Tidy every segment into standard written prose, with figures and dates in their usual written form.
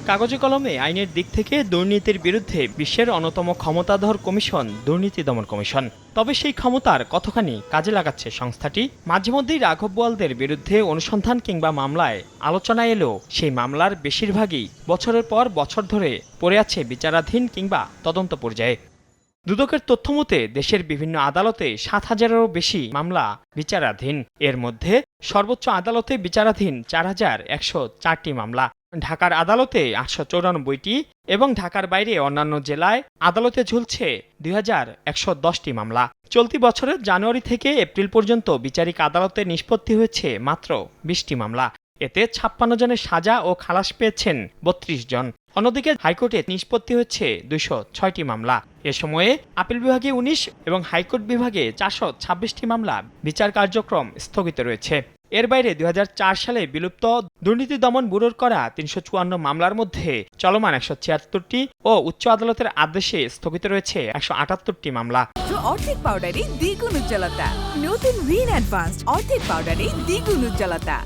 কাগজে কলমে আইনের দিক থেকে দুর্নীতির বিরুদ্ধে বিশ্বের অন্যতম ক্ষমতাধর কমিশন দুর্নীতি দমন কমিশন। তবে সেই ক্ষমতার কতখানি কাজে লাগাচ্ছে সংস্থাটি? মাঝে মধ্যেই রাঘব বোয়ালদের বিরুদ্ধে অনুসন্ধান কিংবা মামলায় আলোচনা এলেও সেই মামলার বেশিরভাগই বছরের পর বছর ধরে পড়ে আছে বিচারাধীন কিংবা তদন্ত পর্যায়ে। দুদকের তথ্যমতে দেশের বিভিন্ন আদালতে ৭,০০০-এরও বেশি মামলা বিচারাধীন। এর মধ্যে সর্বোচ্চ আদালতে বিচারাধীন ৪,১০৪টি মামলা, ঢাকার আদালতে ৮৯৪টি এবং ঢাকার বাইরে অন্যান্য জেলায় আদালতে ঝুলছে ২,১১০টি মামলা। চলতি বছরের জানুয়ারি থেকে এপ্রিল পর্যন্ত বিচারিক আদালতে নিষ্পত্তি হয়েছে মাত্র ২০টি মামলা। এতে ৫৬ জনের সাজা ও খালাস পেয়েছেন ৩২ জন। অন্যদিকে হাইকোর্টে নিষ্পত্তি হচ্ছে ২০৬টি মামলা। এ সময়ে আপিল বিভাগে ১৯ এবং হাইকোর্ট বিভাগে ৪২৬টি মামলা বিচার কার্যক্রম স্থগিত রয়েছে। এর বাইরে ২০০৪ সালে বিলুপ্ত দুর্নীতি দমন ব্যুরোর করা ৩৫৪ মামলার মধ্যে চলমান ১৭৬টি ও উচ্চ আদালতের আদেশে স্থগিত রয়েছে ১৭৮টি মামলা। অর্ধেক পাউডারে দ্বিগুণ উজ্জ্বলতা, নতুন রিন অ্যাডভান্সড অর্ধেক পাউডারে দ্বিগুণ উজ্জ্বলতা।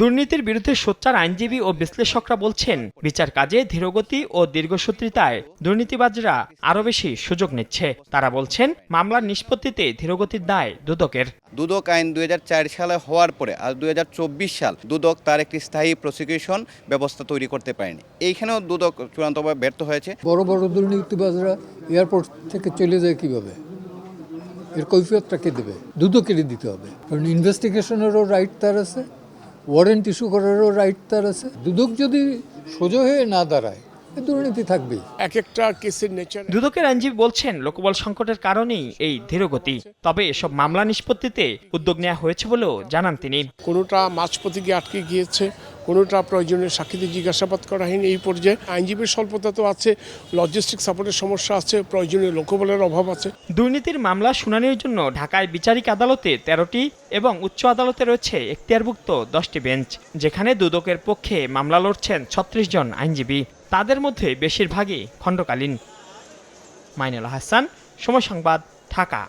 দুর্নীতির বিরুদ্ধে সোচ্চার আইনজীবী ও বিশ্লেষকরা বলছেন, বিচার কাজে ধীরগতি ও দীর্ঘসূত্রিতায় দুর্নীতিবাজরা আরও বেশি সুযোগ নিচ্ছে। তারা বলছেন, মামলার নিষ্পত্তিতে ধীরগতির দায় দুদকের। দুদক আইন ২০০৪ সালে হওয়ার পরে আজ ২০২৪ সাল দুদক তার একটি স্থায়ী প্রসিকিউশন ব্যবস্থা তৈরি করতে পারেনি। এইখানেও দুদক চূড়ান্তভাবে ব্যর্থ হয়েছে। বড় বড় দুর্নীতিবাজরা এয়ারপোর্ট থেকে চলে যায় কিভাবে? এর কৈফিয়তটা কে দেবে? দুদকেরই দিতে হবে, কারণ ইনভেস্টিগেশনেরও রাইট তার আছে, ওয়ারেন্ট ইস্যু করারও রাইট তার আছে। দুদক যদি সোজা হয়ে না দাঁড়ায়, দুর্নীতি থাকবে। এক একটা কেসের নেচার। দুদকের আইনজীবী বলছেন, লোকবল সংকটের কারণেই এই ধীরগতি। তবে এসব মামলা নিষ্পত্তিতে উদ্যোগ নেওয়া হয়েছে বলেও জানান তিনি। কোনোটা মাঝপথে গিয়ে আটকে গিয়েছে, কোনোটা প্রয়োজনীয় সাক্ষীদের জিজ্ঞাসাবাদ করা হয়নি। এই পর্যায়ে আইনজীবীর স্বল্পতা তো আছে, লজিস্টিক সাপোর্টের সমস্যা আছে, প্রয়োজনীয় লোকবলের অভাব আছে। দুর্নীতির মামলা শুনানির জন্য ঢাকায় বিচারিক আদালতে ১৩টি এবং উচ্চ আদালতে রয়েছে এখতিয়ারভুক্ত 10টি বেঞ্চ, যেখানে দুদকের পক্ষে মামলা লড়ছেন ৩৬ জন আইনজীবী। তাদের মধ্যে বেশিরভাগই খণ্ডকালীন। মাইনুল হাসান, সময় সংবাদ, ঢাকা।